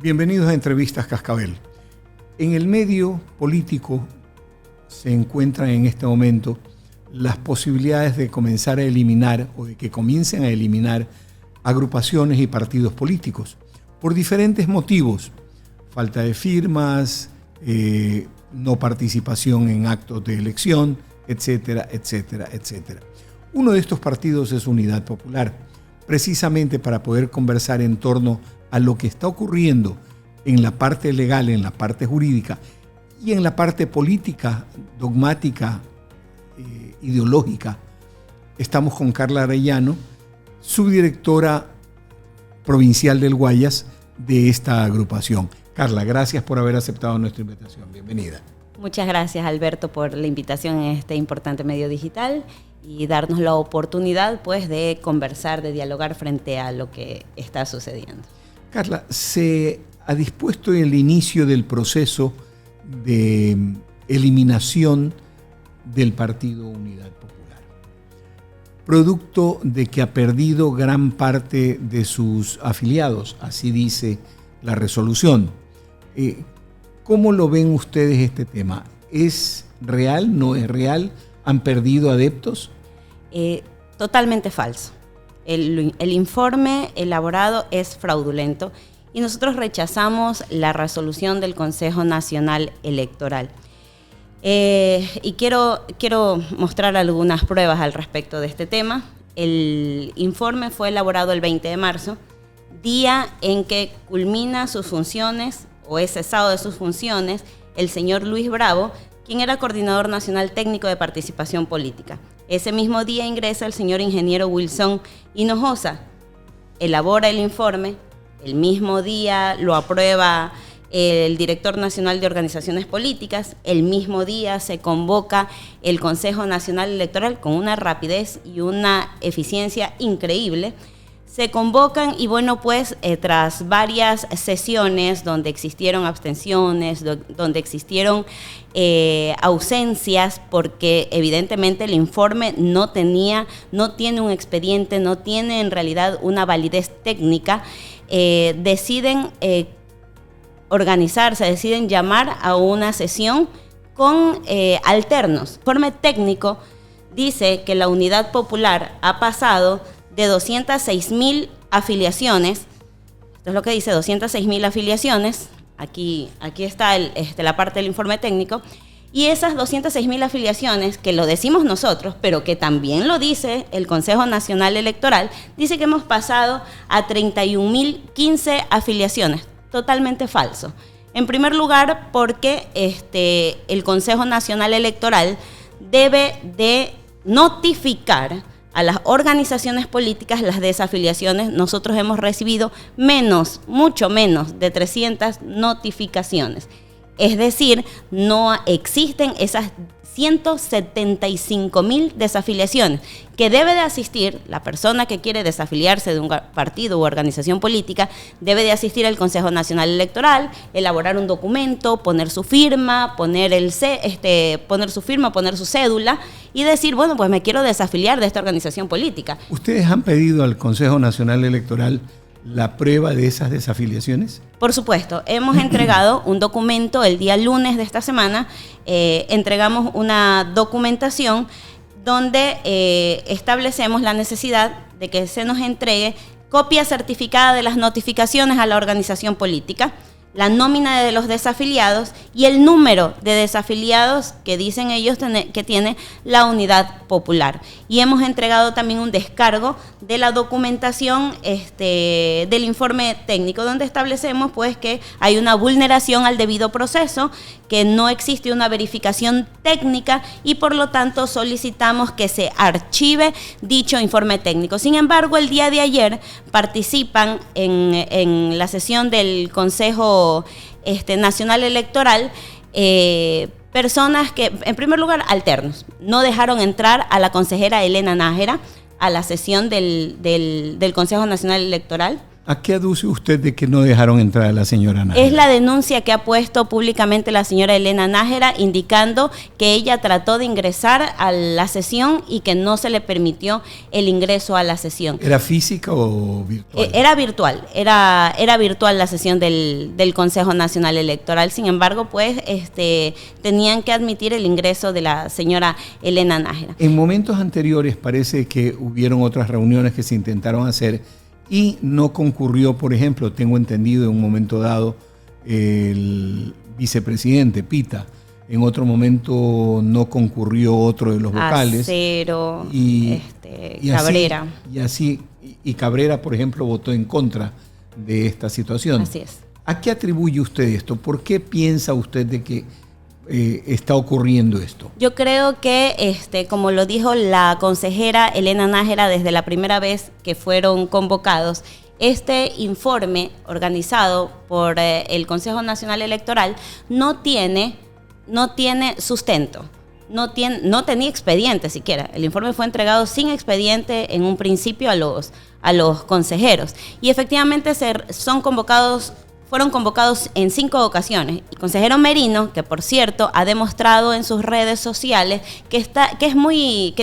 Bienvenidos a Entrevistas Cascabel. En el medio político se encuentran en este momento las posibilidades de comenzar a eliminar o de que comiencen a eliminar agrupaciones y partidos políticos por diferentes motivos: falta de firmas, no participación en actos de elección, etcétera, etcétera, etcétera. Uno de estos partidos es Unidad Popular, precisamente para poder conversar en torno a lo que está ocurriendo en la parte legal, en la parte jurídica y en la parte política, dogmática, ideológica. Estamos con Carla Arellano, subdirectora provincial del Guayas de esta agrupación. Carla, gracias por haber aceptado nuestra invitación. Bienvenida. Muchas gracias, Alberto, por la invitación en este importante medio digital y darnos la oportunidad, pues, de conversar, de dialogar frente a lo que está sucediendo. Carla, se ha dispuesto el inicio del proceso de eliminación del Partido Unidad Popular, producto de que ha perdido gran parte de sus afiliados, así dice la resolución. ¿Cómo lo ven ustedes este tema? ¿Es real? ¿No es real? ¿Han perdido adeptos? Totalmente falso. El informe elaborado es fraudulento y nosotros rechazamos la resolución del Consejo Nacional Electoral. Y quiero mostrar algunas pruebas al respecto de este tema. El informe fue elaborado el 20 de marzo, día en que culmina sus funciones o es cesado de sus funciones el señor Luis Bravo, quien era coordinador nacional técnico de participación política. Ese mismo día ingresa el señor ingeniero Wilson Hinojosa, elabora el informe, el mismo día lo aprueba el director nacional de organizaciones políticas, el mismo día se convoca el Consejo Nacional Electoral con una rapidez y una eficiencia increíble. Se convocan y bueno, pues tras varias sesiones donde existieron abstenciones, donde existieron ausencias, porque evidentemente el informe no tiene un expediente, no tiene en realidad una validez técnica, deciden organizarse, deciden llamar a una sesión con alternos. El informe técnico dice que la Unidad Popular ha pasado de 206.000 afiliaciones, esto es lo que dice, 206.000 afiliaciones, aquí está la parte del informe técnico, y esas 206.000 afiliaciones, que lo decimos nosotros, pero que también lo dice el Consejo Nacional Electoral, dice que hemos pasado a 31.015 afiliaciones, totalmente falso. En primer lugar, porque el Consejo Nacional Electoral debe de notificar a las organizaciones políticas las desafiliaciones. Nosotros hemos recibido mucho menos de 300 notificaciones. Es decir, no existen esas 175.000 desafiliaciones que debe de asistir la persona que quiere desafiliarse de un partido u organización política, debe de asistir al Consejo Nacional Electoral, elaborar un documento, poner su firma, poner su cédula y decir, bueno, pues me quiero desafiliar de esta organización política. ¿Ustedes han pedido al Consejo Nacional Electoral la prueba de esas desafiliaciones? Por supuesto, hemos entregado un documento el día lunes de esta semana, entregamos una documentación donde establecemos la necesidad de que se nos entregue copia certificada de las notificaciones a la organización política, la nómina de los desafiliados y el número de desafiliados que dicen ellos que tiene la Unidad Popular. Y hemos entregado también un descargo de la documentación del informe técnico, donde establecemos pues que hay una vulneración al debido proceso, que no existe una verificación técnica y por lo tanto solicitamos que se archive dicho informe técnico. Sin embargo, el día de ayer participan en la sesión del Consejo Nacional Electoral personas que, en primer lugar, alternos. No dejaron entrar a la consejera Elena Nájera a la sesión del Consejo Nacional Electoral. ¿A qué aduce usted de que no dejaron entrar a la señora Nájera? Es la denuncia que ha puesto públicamente la señora Elena Nájera, indicando que ella trató de ingresar a la sesión y que no se le permitió el ingreso a la sesión. ¿Era física o virtual? Era virtual, era virtual la sesión del Consejo Nacional Electoral. Sin embargo, pues tenían que admitir el ingreso de la señora Elena Nájera. En momentos anteriores parece que hubieron otras reuniones que se intentaron hacer y no concurrió, por ejemplo, tengo entendido en un momento dado, el vicepresidente Pita. En otro momento no concurrió otro de los vocales. Acero, y Cabrera. Y Cabrera, por ejemplo, votó en contra de esta situación. Así es. ¿A qué atribuye usted esto? ¿Por qué piensa usted de que está ocurriendo esto? Yo creo que, como lo dijo la consejera Elena Nájera desde la primera vez que fueron convocados, este informe organizado por el Consejo Nacional Electoral no tiene sustento. No tenía expediente siquiera. El informe fue entregado sin expediente en un principio a los consejeros. Y efectivamente fueron convocados en 5 ocasiones. El consejero Merino, que por cierto ha demostrado en sus redes sociales que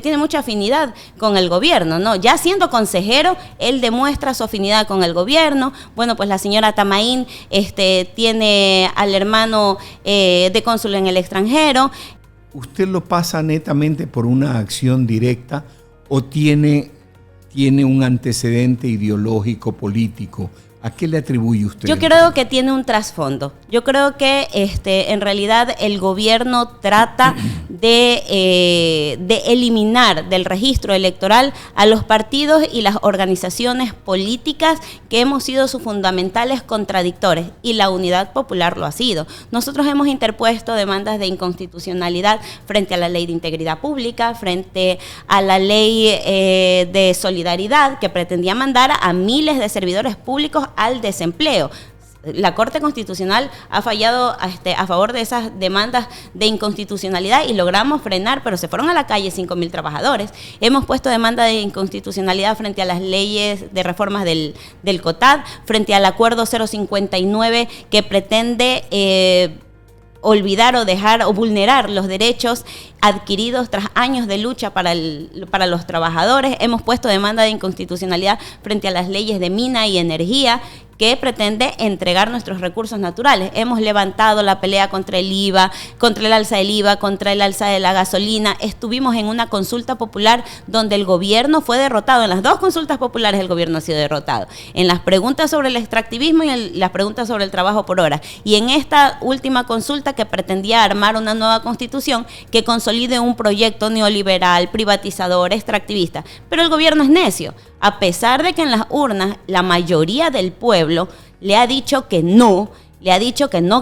tiene mucha afinidad con el gobierno, ¿no? Ya siendo consejero, él demuestra su afinidad con el gobierno. Bueno, pues la señora Tamaín tiene al hermano de cónsul en el extranjero. ¿Usted lo pasa netamente por una acción directa o tiene un antecedente ideológico, político? ¿A qué le atribuye usted? Yo creo que tiene un trasfondo. Yo creo que en realidad el gobierno trata de eliminar del registro electoral a los partidos y las organizaciones políticas que hemos sido sus fundamentales contradictores, y la Unidad Popular lo ha sido. Nosotros hemos interpuesto demandas de inconstitucionalidad frente a la Ley de Integridad Pública, frente a la Ley de Solidaridad, que pretendía mandar a miles de servidores públicos al desempleo. La Corte Constitucional ha fallado a favor de esas demandas de inconstitucionalidad y logramos frenar, pero se fueron a la calle 5.000 trabajadores. Hemos puesto demanda de inconstitucionalidad frente a las leyes de reformas del COTAD, frente al Acuerdo 059 que pretende olvidar o dejar o vulnerar los derechos adquiridos tras años de lucha para los trabajadores. Hemos puesto demanda de inconstitucionalidad frente a las leyes de mina y energía que pretende entregar nuestros recursos naturales. Hemos levantado la pelea contra el IVA, contra el alza del IVA, contra el alza de la gasolina. Estuvimos en una consulta popular donde el gobierno fue derrotado. En las 2 consultas populares el gobierno ha sido derrotado. En las preguntas sobre el extractivismo y las preguntas sobre el trabajo por hora. Y en esta última consulta que pretendía armar una nueva constitución que consolide un proyecto neoliberal, privatizador, extractivista. Pero el gobierno es necio. A pesar de que en las urnas la mayoría del pueblo le ha dicho que no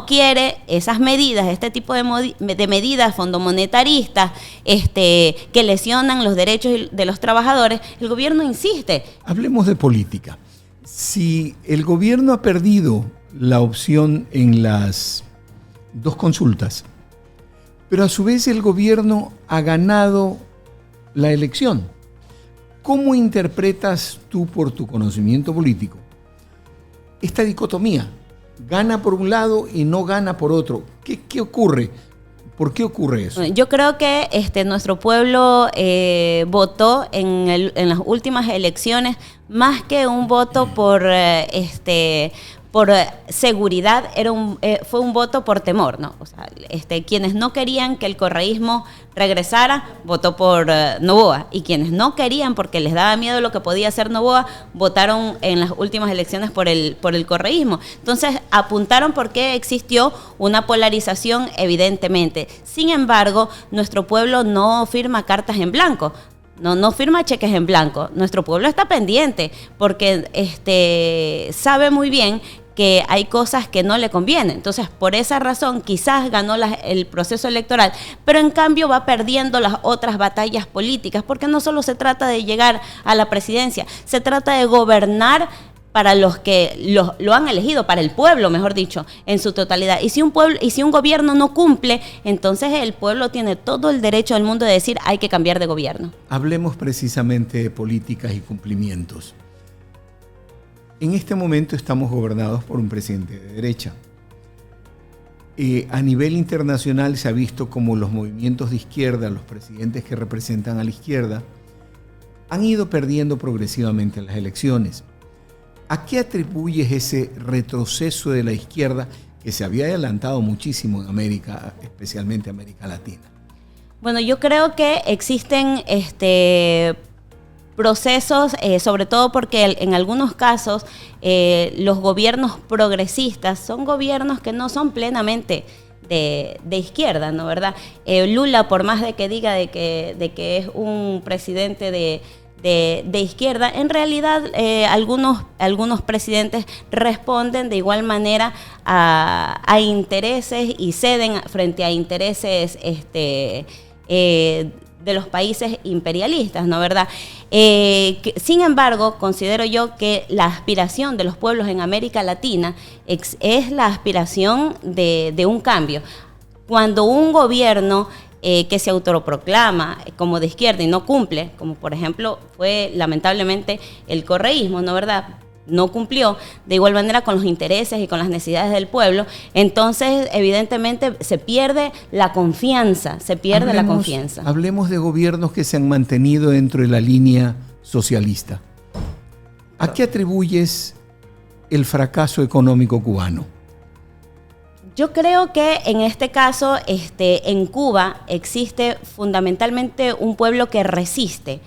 quiere esas medidas, este tipo de medidas fondomonetaristas que lesionan los derechos de los trabajadores, el gobierno insiste. Hablemos de política. Si el gobierno ha perdido la opción en las 2 consultas, pero a su vez el gobierno ha ganado la elección, ¿cómo interpretas tú, por tu conocimiento político, esta dicotomía? Gana por un lado y no gana por otro. ¿Qué ocurre? ¿Por qué ocurre eso? Yo creo que nuestro pueblo votó en las últimas elecciones más que un voto por seguridad, fue un voto por temor, ¿no? O sea, quienes no querían que el correísmo regresara, votó por Noboa, y quienes no querían porque les daba miedo lo que podía hacer Noboa, votaron en las últimas elecciones por el correísmo. Entonces apuntaron porque existió una polarización evidentemente. Sin embargo, nuestro pueblo no firma cartas en blanco. No firma cheques en blanco. Nuestro pueblo está pendiente porque sabe muy bien que hay cosas que no le convienen. Entonces, por esa razón, quizás ganó el proceso electoral, pero en cambio va perdiendo las otras batallas políticas, porque no solo se trata de llegar a la presidencia, se trata de gobernar para los que lo han elegido, para el pueblo, mejor dicho, en su totalidad. Y si un gobierno no cumple, entonces el pueblo tiene todo el derecho del mundo de decir hay que cambiar de gobierno. Hablemos precisamente de políticas y cumplimientos. En este momento estamos gobernados por un presidente de derecha. A nivel internacional se ha visto como los movimientos de izquierda, los presidentes que representan a la izquierda, han ido perdiendo progresivamente las elecciones. ¿A qué atribuyes ese retroceso de la izquierda que se había adelantado muchísimo en América, especialmente América Latina? Bueno, yo creo que existen procesos, sobre todo porque en algunos casos los gobiernos progresistas son gobiernos que no son plenamente de izquierda, ¿no? ¿Verdad? Lula, por más de que diga de que es un presidente de izquierda, en realidad algunos presidentes responden de igual manera a intereses y ceden frente a intereses de los países imperialistas, ¿no? ¿Verdad? Sin embargo, considero yo que la aspiración de los pueblos en América Latina es la aspiración de un cambio. Cuando un gobierno que se autoproclama como de izquierda y no cumple, como por ejemplo fue lamentablemente el correísmo, ¿no? ¿Verdad? No cumplió de igual manera con los intereses y con las necesidades del pueblo, entonces evidentemente se pierde la confianza, Hablemos de gobiernos que se han mantenido dentro de la línea socialista. ¿A qué atribuyes el fracaso económico cubano? Yo creo que en este caso, en Cuba existe fundamentalmente un pueblo que resiste.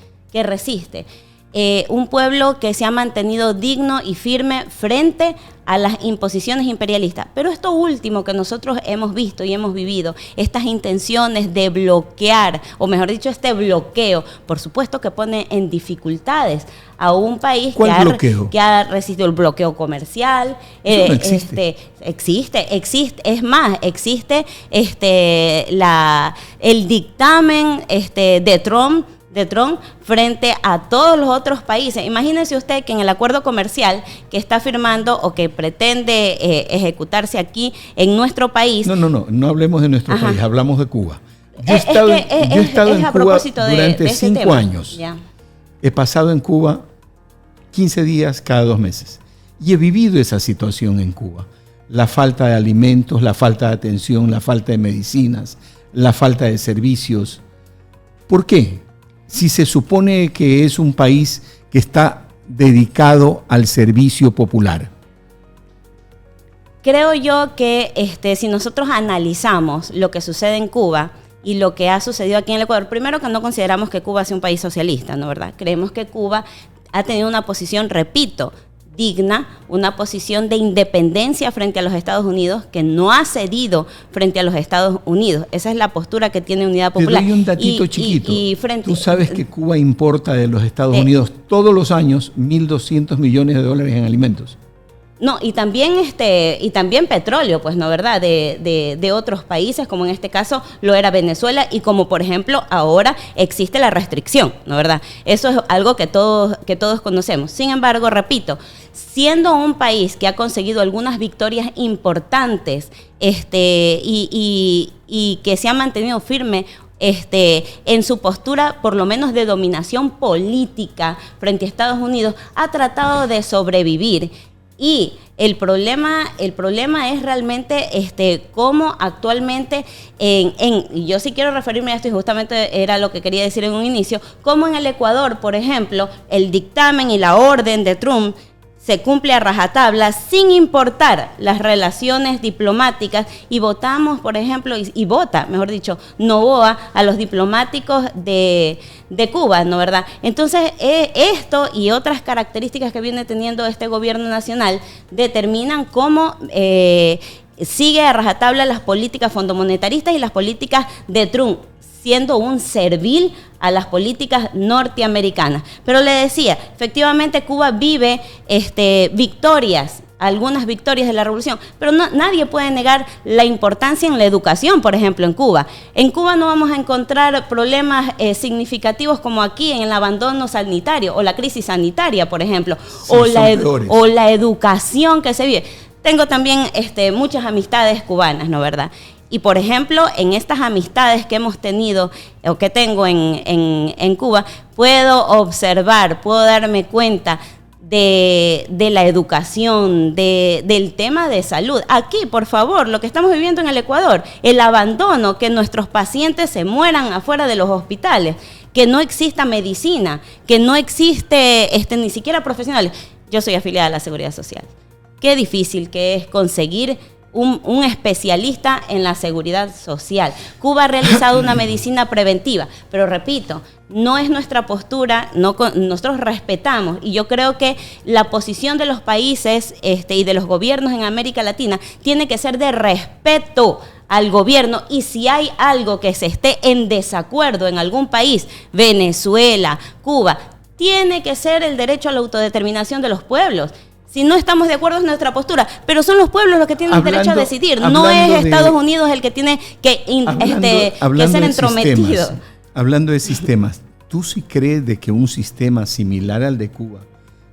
Un pueblo que se ha mantenido digno y firme frente a las imposiciones imperialistas. Pero esto último que nosotros hemos visto y hemos vivido, estas intenciones de bloquear, o mejor dicho, este bloqueo, por supuesto que pone en dificultades a un país que ha resistido el bloqueo comercial. Eso no existe. Existe. Es más, existe el dictamen de Trump frente a todos los otros países. Imagínese usted que en el acuerdo comercial que está firmando o que pretende ejecutarse aquí en nuestro país... No hablemos de nuestro país, hablamos de Cuba. Yo he estado en Cuba durante 5 años. Ya. He pasado en Cuba 15 días cada 2 meses y he vivido esa situación en Cuba. La falta de alimentos, la falta de atención, la falta de medicinas, la falta de servicios. ¿Por qué? Si se supone que es un país que está dedicado al servicio popular. Creo yo que si nosotros analizamos lo que sucede en Cuba y lo que ha sucedido aquí en el Ecuador, primero que no consideramos que Cuba sea un país socialista, ¿no? ¿Verdad? Creemos que Cuba ha tenido una posición, repito, digna, una posición de independencia frente a los Estados Unidos, que no ha cedido frente a los Estados Unidos. Esa es la postura que tiene Unidad Popular. Te doy un datito chiquito. Tú sabes que Cuba importa de los Estados Unidos todos los años $1.200 millones en alimentos. No, y también petróleo, pues, ¿no? ¿Verdad? De otros países, como en este caso lo era Venezuela, y como por ejemplo ahora existe la restricción, ¿no? ¿Verdad? Eso es algo que todos conocemos. Sin embargo, repito, siendo un país que ha conseguido algunas victorias importantes y que se ha mantenido firme en su postura, por lo menos de dominación política frente a Estados Unidos, ha tratado de sobrevivir. Y el problema es realmente cómo actualmente, y yo sí quiero referirme a esto, y justamente era lo que quería decir en un inicio, cómo en el Ecuador, por ejemplo, el dictamen y la orden de Trump se cumple a rajatabla sin importar las relaciones diplomáticas, y votamos, por ejemplo, y vota, mejor dicho, Noboa a los diplomáticos de Cuba, ¿no? ¿Verdad? Entonces, esto y otras características que viene teniendo este gobierno nacional determinan cómo sigue a rajatabla las políticas fondomonetaristas y las políticas de Trump, siendo un servil a las políticas norteamericanas. Pero le decía, efectivamente Cuba vive victorias, algunas victorias de la revolución, pero nadie puede negar la importancia en la educación, por ejemplo, en Cuba. En Cuba no vamos a encontrar problemas significativos como aquí en el abandono sanitario o la crisis sanitaria, por ejemplo, sí, o la educación que se vive. Tengo también muchas amistades cubanas, ¿no? ¿Verdad? Y, por ejemplo, en estas amistades que hemos tenido o que tengo en Cuba, puedo observar, puedo darme cuenta de la educación, del tema de salud. Aquí, por favor, lo que estamos viviendo en el Ecuador, el abandono, que nuestros pacientes se mueran afuera de los hospitales, que no exista medicina, que no existe ni siquiera profesionales. Yo soy afiliada a la Seguridad Social. Qué difícil que es conseguir un especialista en la seguridad social. Cuba ha realizado una medicina preventiva, pero repito, no es nuestra postura, nosotros respetamos, y yo creo que la posición de los países y de los gobiernos en América Latina tiene que ser de respeto al gobierno, y si hay algo que se esté en desacuerdo en algún país, Venezuela, Cuba, tiene que ser el derecho a la autodeterminación de los pueblos. Si no estamos de acuerdo es nuestra postura, pero son los pueblos los que tienen el derecho a decidir, no es Estados Unidos el que tiene que ser entrometido. Hablando de sistemas, ¿tú sí crees de que un sistema similar al de Cuba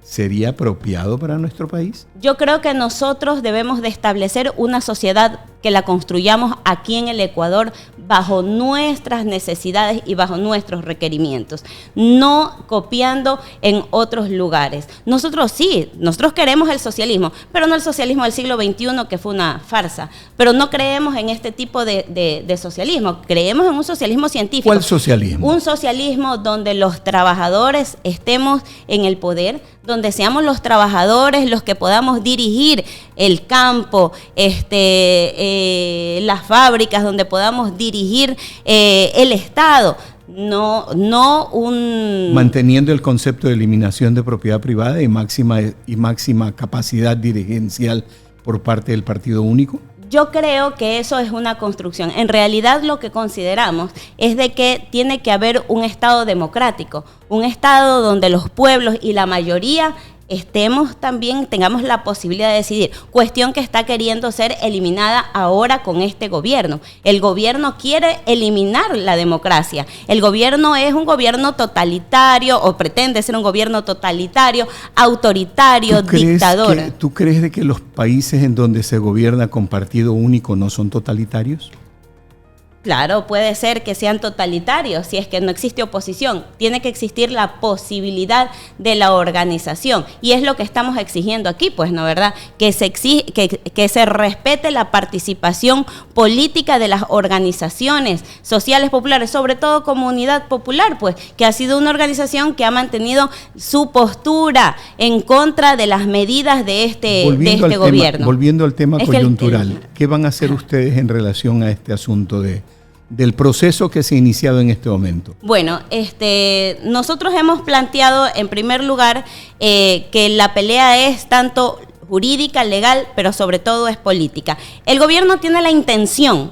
sería apropiado para nuestro país? Yo creo que nosotros debemos de establecer una sociedad que la construyamos aquí en el Ecuador bajo nuestras necesidades y bajo nuestros requerimientos, no copiando en otros lugares. Nosotros queremos el socialismo, pero no el socialismo del siglo XXI, que fue una farsa, pero no creemos en este tipo de socialismo, creemos en un socialismo científico. ¿Cuál socialismo? Un socialismo donde los trabajadores estemos en el poder, donde seamos los trabajadores los que podamos dirigir el campo, las fábricas, donde podamos dirigir el Estado. Manteniendo el concepto de eliminación de propiedad privada y máxima capacidad dirigencial por parte del partido único. Yo creo que eso es una construcción. En realidad lo que consideramos es de que tiene que haber un Estado democrático, un Estado donde los pueblos y la mayoría tengamos la posibilidad de decidir, cuestión que está queriendo ser eliminada ahora con este gobierno. El gobierno quiere eliminar la democracia. El gobierno es un gobierno totalitario, o pretende ser un gobierno totalitario, autoritario, dictador. ¿Tú crees de que los países en donde se gobierna con partido único no son totalitarios? Claro, puede ser que sean totalitarios si es que no existe oposición. Tiene que existir la posibilidad de la organización. Y es lo que estamos exigiendo aquí, pues, ¿no, verdad? Que se respete la participación política de las organizaciones sociales populares, sobre todo Comunidad Popular, pues, que ha sido una organización que ha mantenido su postura en contra de las medidas de este gobierno. Volviendo al tema coyuntural, ¿qué van a hacer ustedes en relación a este asunto del proceso que se ha iniciado en este momento? Bueno, nosotros hemos planteado en primer lugar que la pelea es tanto jurídica, legal, pero sobre todo es política. El gobierno tiene la intención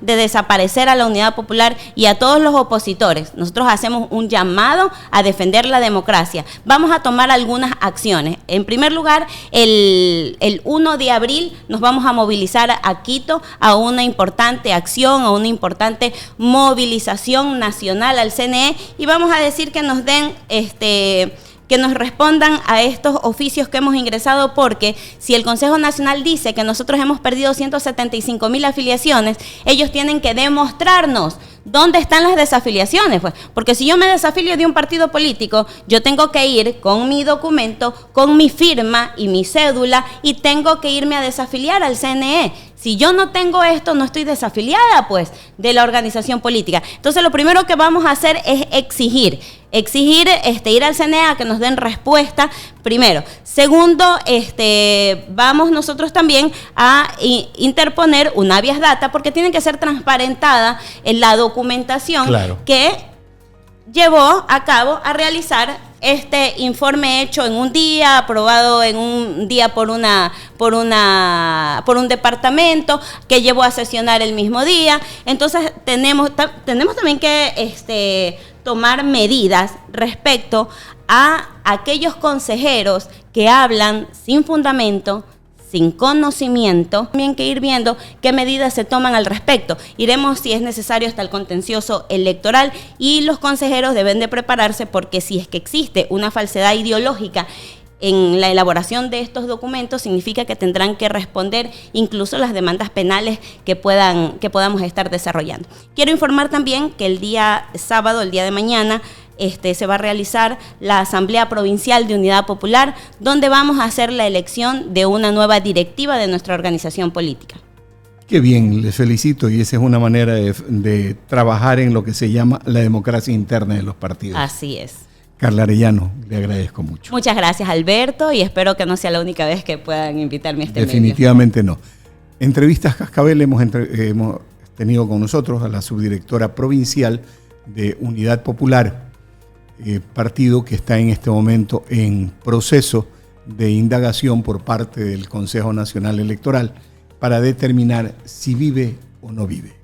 de desaparecer a la Unidad Popular y a todos los opositores. Nosotros hacemos un llamado a defender la democracia. Vamos a tomar algunas acciones. En primer lugar, el 1 de abril nos vamos a movilizar a Quito a una importante acción, a una importante movilización nacional al CNE, y vamos a decir que nos den que nos respondan a estos oficios que hemos ingresado, porque si el Consejo Nacional dice que nosotros hemos perdido 175,000 afiliaciones, ellos tienen que demostrarnos dónde están las desafiliaciones, pues, porque si yo me desafilio de un partido político, yo tengo que ir con mi documento, con mi firma y mi cédula, y tengo que irme a desafiliar al CNE. Si yo no tengo esto, no estoy desafiliada, pues, de la organización política. Entonces, lo primero que vamos a hacer es exigir ir al CNE a que nos den respuesta, primero. Segundo, vamos nosotros también a interponer un habeas data, porque tiene que ser transparentada en la documentación que llevó a cabo a realizar este informe hecho en un día, aprobado en un día por un departamento, que llevó a sesionar el mismo día. Entonces tenemos también que tomar medidas respecto a aquellos consejeros que hablan sin fundamento, sin conocimiento. También que ir viendo qué medidas se toman al respecto. Iremos, si es necesario, hasta el contencioso electoral, y los consejeros deben de prepararse, porque si es que existe una falsedad ideológica en la elaboración de estos documentos, significa que tendrán que responder incluso las demandas penales que podamos estar desarrollando. Quiero informar también que el día sábado, el día de mañana, se va a realizar la Asamblea Provincial de Unidad Popular, donde vamos a hacer la elección de una nueva directiva de nuestra organización política. Qué bien, les felicito, y esa es una manera de trabajar en lo que se llama la democracia interna de los partidos. Así es. Carla Arellano, le agradezco mucho. Muchas gracias, Alberto, y espero que no sea la única vez que puedan invitarme a este medio. Definitivamente no. Entrevistas Cascabel hemos tenido con nosotros a la subdirectora provincial de Unidad Popular, partido que está en este momento en proceso de indagación por parte del Consejo Nacional Electoral para determinar si vive o no vive.